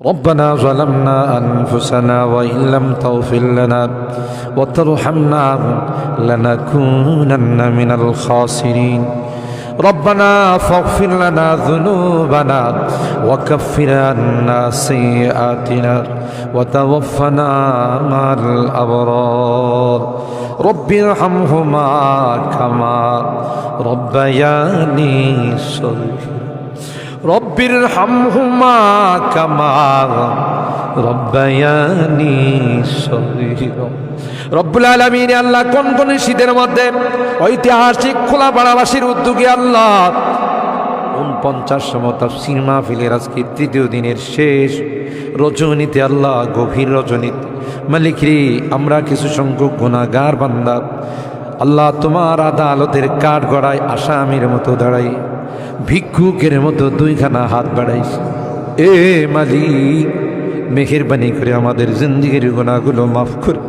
ربنا ظلمنا أنفسنا وإن لم تغفر لنا وترحمنا لنكونن من الخاسرين ربنا فاغفر لنا ذنوبنا وكفر عنا سيئاتنا وتوفنا مع الأبرار رب ارحمهما كما ربياني صغيرا رب ارحمهما كما ربياني صغيرا রব্বুল আলামিন আল্লাহ কোন কোন শীতের মধ্যে ঐতিহাসিক খোলাপাড়াবাসীর উদ্যোগে আল্লাহ 49তম তাফসীর মাহফিলের আজকে তৃতীয় দিনের শেষ রজনীতে আল্লাহ গভীর রজনীতে মালিক রে আমরা কিছু সংখ্যক গুনাহগার বান্দা আল্লাহ তোমার আদালতের কাঠগড়ায় আসামির মতো দাঁড়াই ভিক্ষুকের মতো দুইখানা হাত বাড়াইছি এ মালিক মেহেরবানি করে আমাদের জিন্দেগির গুনাহগুলো মাফ করে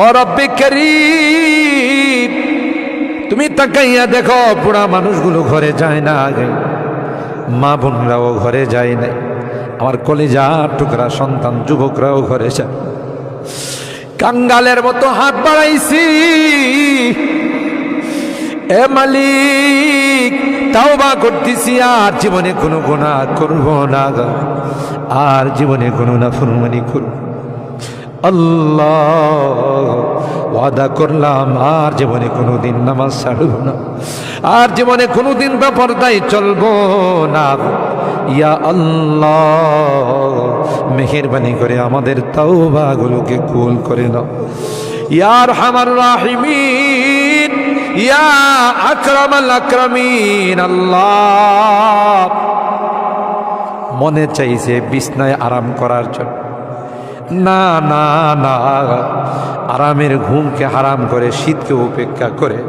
ও রব্বে করিম তুমি তাকাইয়া দেখো বুড়া মানুষগুলো ঘরে যায় না আগে মা বোনরাও ঘরে যায় না আমার কলিজার টুকরা সন্তান যুবকরাও ঘরে যায় কাঙ্গালের মতো হাত বাড়াইছি এ মালিক তাওবা করতেছি আর জীবনে কোনো গুনাহ করব না আর জীবনে কোনো নাফরমানি করব আল্লাহ ওয়াদা করলাম আর জীবনে কোনোদিন নামাজ ছাড়ব না আর জীবনে কোনোদিন বেপরদায় চলবো না ইয়া আল্লাহ মেহেরবানি করে আমাদের তাওবাগুলোকে কবুল করে নাও ইয়া আরহামার রাহিমিন ইয়া আকরামাল আকরামিন আল্লাহ মনে চাইছে বিছনায় আরাম করার জন্য না না না আরামের ঘুমকে হারাম করে শীতকে উপেক্ষা করে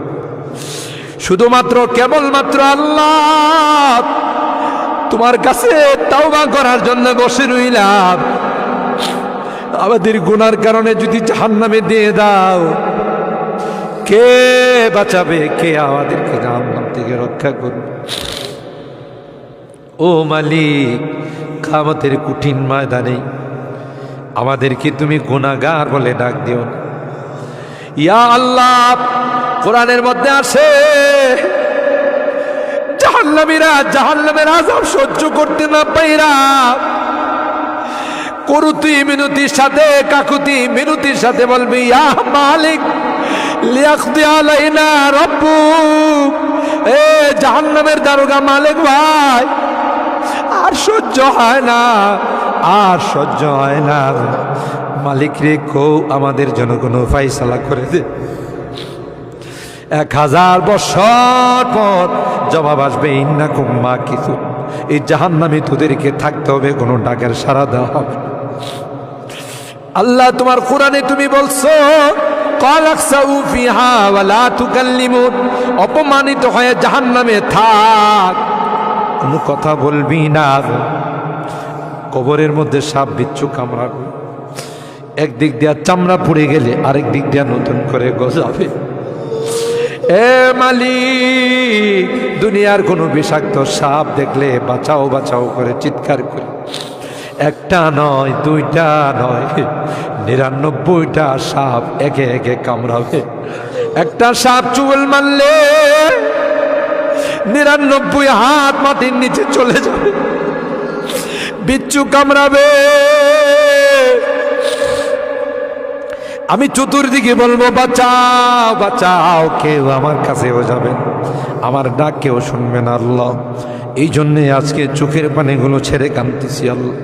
শুধুমাত্র কেবলমাত্র আল্লাহ তোমার কাছে তাওবা করার জন্য বসে রইলাম আমাদের গুনার কারণে যদি জাহান্নামে দিয়ে দাও কে বাঁচাবে কে আমাদেরকে জাহান্নাম থেকে রক্ষা করবে ও মালিক কিয়ামতের কঠিন ময়দানে আমাদেরকে তুমি গুনাহগার বলে ডাক দিও না ইয়া আল্লাহ কোরআনের মধ্যে আসে জাহান্নামীরা জাহান্নামের আযাব সহ্য করতে না পাইরা করুতি মিনতির সাথে কাকুতি মিনতির সাথে বলবি ইয়া মালিক লিয়াকদি আলাইনা রাব্বুক এ জাহান্নামের দারোগা মালিক ভাই আর সহ্য হয় না আর সহ্য হয় না মালিক রে কো আমাদের জন্য কোনো ফায়সালা করে দে 1000 বছর পর জবাব আসবে ইন্নাকুম মাকিসু এই জাহান্নামে তোদেরকে থাকতে হবে কোনো ডাকের সাড়া দেওয়া হবে আল্লাহ তোমার কোরআনে তুমি বলছো কালাকসাউ ফিহা ওয়ালা তুকাল্লিমুন অপমানিত হয়ে জাহান্নামে থাক কোনো কথা বলবি না কবরের মধ্যে সাপ বিচ্ছু কামড়াবে একদিক দিয়া চামড়া পুড়ে গেলে আরেক দিক দিয়া নতুন করে গজাবে এ মালিক দুনিয়ার কোনো বিষাক্ত সাপ দেখলে বাঁচাও বাঁচাও করে চিৎকার করে একটা নয় দুইটা নয় 99টা সাপ একে একে কামড়াবে একটা সাপ চুল মারলে 99 হাত মাটির নিচে চলে যাবে বিচ্ছু কামড়াবে আমি চতুর্দিকে বলবো বাঁচাও বাঁচাও কেউ আমার কাছেও যাবে আমার ডাক কেউ শুনবে না আল্লাহ এই জন্যে আজকে চোখের পানিগুলো ছেড়ে কাঁদতেছি আল্লাহ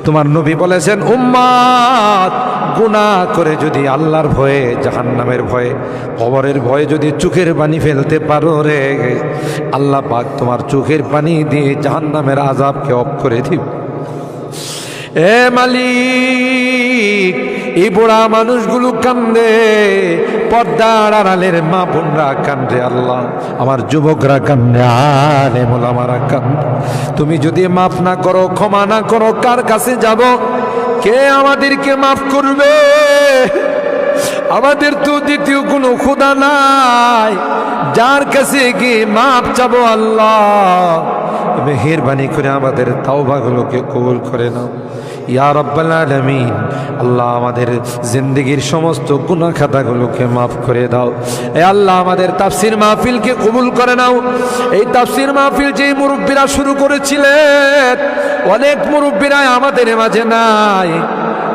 তোমার নবী বলেছেন উম্মাত গুনাহ করে যদি আল্লাহর ভয়ে জাহান্নামের ভয়ে কবরের ভয়ে যদি চোখের পানি ফেলতে পারো রে আল্লাহ পাক তোমার চোখের পানি দিয়ে জাহান্নামের আযাবকে অফ করে দিবে এ মালিক এই বুড়া মানুষগুলো কান্দে পর্দার আড়ালের মা বোনরা কান্দে আল্লাহ আমার যুবকরা কান্দে আলেম ওলামারা কান্দে তুমি যদি মাফ না করো ক্ষমা না করো কার কাছে যাব কে আমাদেরকে মাফ করবে আমাদের তো দ্বিতীয় কোনো খোদা নাই যার কাছে গিয়ে মাফ চাবো আল্লাহ মেহেরবানি করে আমাদের তাওবাগুলোকে কবুল করে নাও ইয়া রাব্বাল আলামিন। আল্লাহ আমাদের জিন্দেগির সমস্ত গুনাহ খাতাগুলোকে মাফ করে দাও। এ আল্লাহ আমাদের তাফসীর মাহফিলকে কবুল করে নাও। এই তাফসীর মাহফিল যে মুরব্বীরা শুরু করেছিলেন, অনেক মুরব্বীরা আমাদের মাঝে নাই,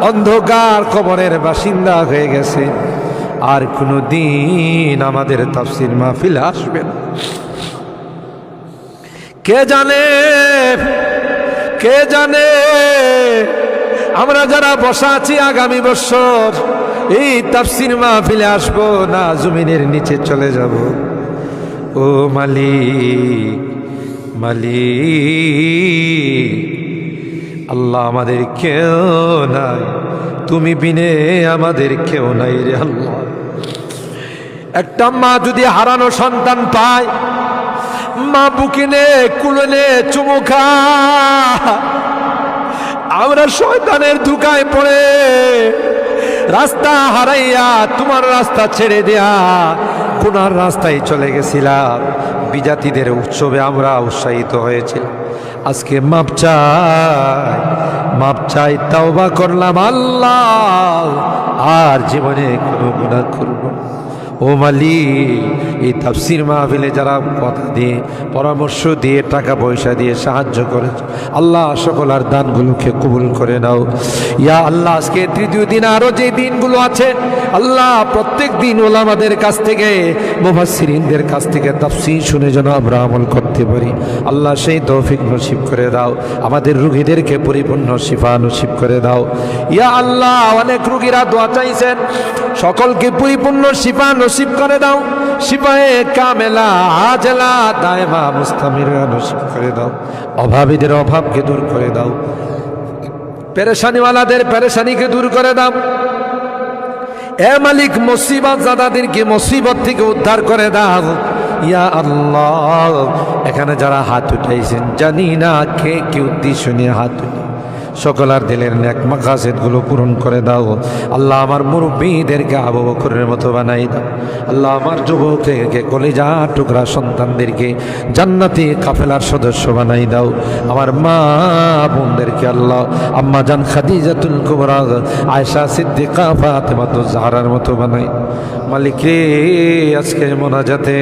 অন্ধকার কবরের বাসিন্দা হয়ে গেছে, আর কোনো দিন আমাদের তাফসীর মাহফিল আসবে না। কে জানে, কে জানে আমরা যারা বসা আছি আগামী বছর এই তাফসীর মাহফিলে আসবো না, জমিনের নিচে চলে যাব। ও মালিক, মালিক আল্লাহ, আমাদের কেউ নাই, তুমি বিনে আমাদের কেউ নাই রে আল্লাহ। একটা মা যদি হারানো সন্তান পায়, মা বুকে নে, কুলে নে, চুমু খা। আমরা শয়তানের ধোঁকায় পড়ে রাস্তা হারাইয়া তোমার রাস্তা ছেড়ে দেয়া গুনার রাস্তায় চলে গেছিলাম। বিজাতিদের উৎসবে আমরা উৎসাহিত হয়েছিলাম, আজকে মাপ চাই, মাপ চাই, তাওবা করলাম আল্লাহ, আর জীবনে কোনো গুনাহ করব না। ও মালিক, এই তাফসীর মাহফিলে যারা কথা দিয়ে, পরামর্শ দিয়ে, টাকা পয়সা দিয়ে সাহায্য করেছে, আল্লাহ সকলের দানগুলোকে কবুল করে নাও ইয়া আল্লাহ। আজকে তৃতীয় দিন, আরও যে দিনগুলো আছে আল্লাহ, প্রত্যেক দিন ওলামাদের কাছ থেকে, মুফাসসিরিনদের কাছ থেকে তাফসীর শুনে যেন আমরা আমল করতে পারি আল্লাহ, সেই তৌফিক নসিব করে দাও। আমাদের রোগীদেরকে পরিপূর্ণ শিফা নসিব করে দাও ইয়া আল্লাহ। অনেক রোগীরা দোয়া চাইছেন, সকলকে পরিপূর্ণ শিফা নসিব করে দাও। শিফায়ে কামেলা আজলা দায়মা মুস্তামিরা নসিব করে দাও। অভাবীদের অভাবকে দূর করে দাও, পেরেশানিওয়ালাদের পেরেশানিকে দূর করে দাও। এ মালিক, মুসিবত জাদাদেরকে মুসিবত থেকে উদ্ধার করে দাও ইয়া আল্লাহ। এখানে যারা হাত উঠাইছেন, জানি না কে কি উদ্দেশ্য নিয়ে হাত উঠে, সকলার দিলের নেক মাকাসিদগুলো পূরণ করে দাও আল্লাহ। আমার মুরব্বীদেরকে আবু বকরের মতো বানাই দাও আল্লাহ। আমার যুবকদেরকে, কলিজা টুকরা সন্তানদেরকে জান্নাতি কাফেলার সদস্য বানাই দাও। আমার মা বোনদেরকে আল্লাহ, আম্মা জান খাদিজাতুল কুবরা, আয়েশা সিদ্দিকা, ফাতেমাতুজ জাহরার মতো বানাই। মালিক রে, আজকে মোনাজাতে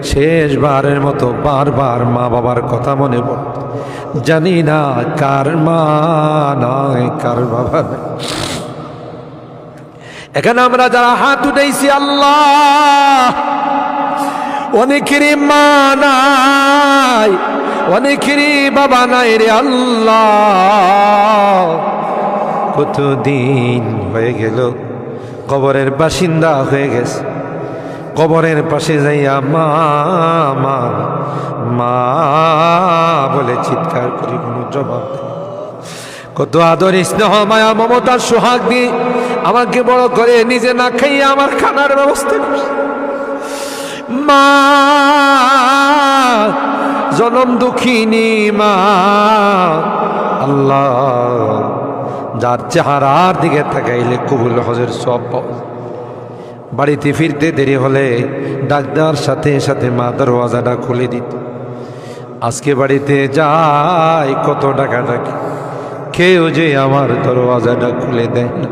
শেষবারের মতো বারবার মা বাবার কথা মনে পড়ে, জানি না কার মা নয়, কার বাবা নয়। এখানে আমরা যারা হাত উঠাইছি আল্লাহ, অনেকেরই মা নাই, অনেকেরই বাবা নাই রে আল্লাহ। কতদিন হয়ে গেল কবরের বাসিন্দা হয়ে গেছে, কবরের পাশে যাইয়া মা মা মা বলে চিৎকার করি, কোনো জবাব দেয়। কত আদর, স্নেহ, মায়া, মমতার সোহাগ দিয়ে আমাকে বড় করে, নিজে না খাইয়া আমার খানার ব্যবস্থা করছে। মা জনম দুঃখিনী মা আল্লাহ, যার চেহারার দিকে তাকাইলে কবুল হজের সব পাওয়া। বাড়িতে ফিরতে দেরি হলে ডাক্তার সাথে সাথে মা দরওয়াজাটা খুলে দিত। আজকে বাড়িতে যাই, কত টাকা ডাকি, কেউ যে আমার দরওয়াজাটা খুলে দেয় না,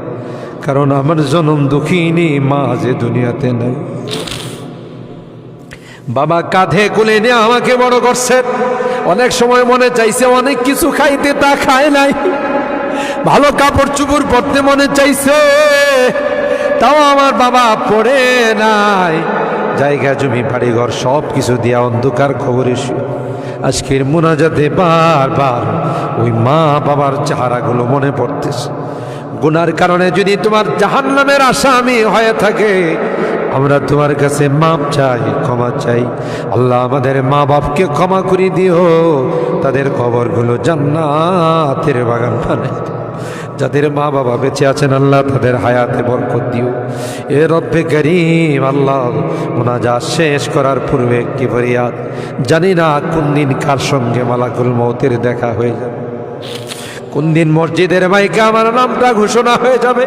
কারণ আমার জনম দুঃখিনী মা যে দুনিয়াতে নাই। বাবা কাঁধে কোলে নিয়ে আমাকে বড় করছে। অনেক সময় মনে চাইছে অনেক কিছু খাইতে, তা খায় নাই। ভালো কাপড় চুপড় পরতে মনে চাইছে, তাও আমার বাবা পড়ে নাই। জায়গা জমি বাড়ি ঘর সব কিছু দিয়া অন্ধকার খবরে আজকের মুনাজাতে বারবার ওই মা বাবার চেহারাগুলো মনে পড়তেছে। গুনার কারণে যদি তোমার জাহান্নামের আসামি হয়ে থাকে, আমরা তোমার কাছে মাপ চাই, ক্ষমা চাই আল্লাহ। আমাদের মা বাপকে ক্ষমা করে দিও, তাদের কবরগুলো জান্নাতের বাগান বানাই। যাদের মা বাবা বেঁচে আছেন আল্লাহ, তাদের হায়াতে বরকত দিও। এ রব্বে করিম আল্লাহ, মুনাজাত শেষ করার পূর্বে একটি ফরিয়াদ, জানি না কোন দিন কার সঙ্গে মালাকুল মউতের দেখা হয়ে যাবে, কোন দিন মসজিদের মাইকে আমার নামটা ঘোষণা হয়ে যাবে,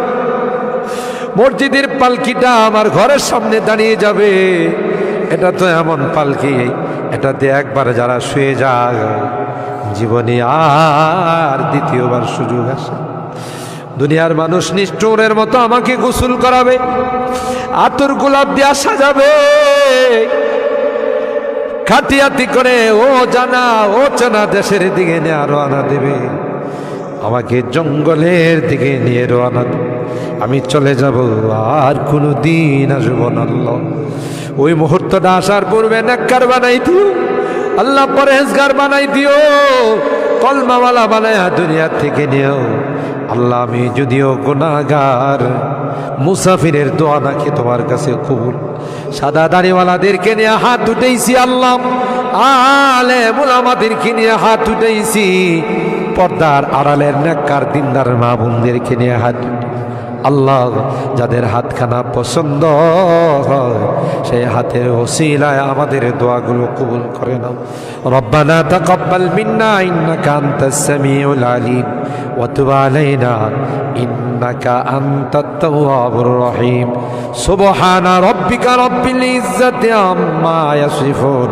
মসজিদের পালকিটা আমার ঘরের সামনে দাঁড়িয়ে যাবে। এটা তো এমন পালকি, দুনিয়াটাতে একবার যারা শুয়ে যায় জীবনে আর দ্বিতীয়বার সুযোগ আসে। দুনিয়ার মানুষ নিষ্ঠুরের মতো আমাকে গোসল করাবে, আতর গোলাপ দিয়া সাজাবে, খাটিয়াতি করে ও জানা ও চেনা দেশের দিকে নিয়ে রওনা দেবে, আমাকে জঙ্গলের দিকে নিয়ে রওনা দেবে। আমি চলে যাব, আর কোনো দিন আসবো না। আল্লাহ ওই মুহূর্তটা আসার পূর্বে নেককার বানাই দিও আল্লাহ, পরহেজগার বানাই দিও, কলমাওয়ালা বানায়া দুনিয়া থেকে নিও আল্লাহ। আমি যদিও গুনাহগার, মুসাফিরের দোয়া নাকি তোমার কাছে কবুল। সাদা দাড়িওয়ালাদেরকে নিয়ে হাত উঠেছি আল্লাহ, আলেম উলামাদেরকে নিয়ে হাত উঠেছি, পর্দার আড়ালের নেককার দিনদার মা বোনদেরকে নিয়ে হাত আল্লাহ। যাদের হাতখানা পছন্দ হয় সেই হাতের ওসিলায় আমাদের দোয়াগুলো কবুল করে নাও। রব্বানা তাকাব্বাল মিন্না ইন্নাকা আনতাস সামিউল আলিম ওয়া তুব আলাইনা ইন্নাকা আনতাত তাওয়াবুর রহিম। সুবহানা রাব্বিকা রাব্বিল ইজ্জাতি আম্মা ইয়াসিফুন।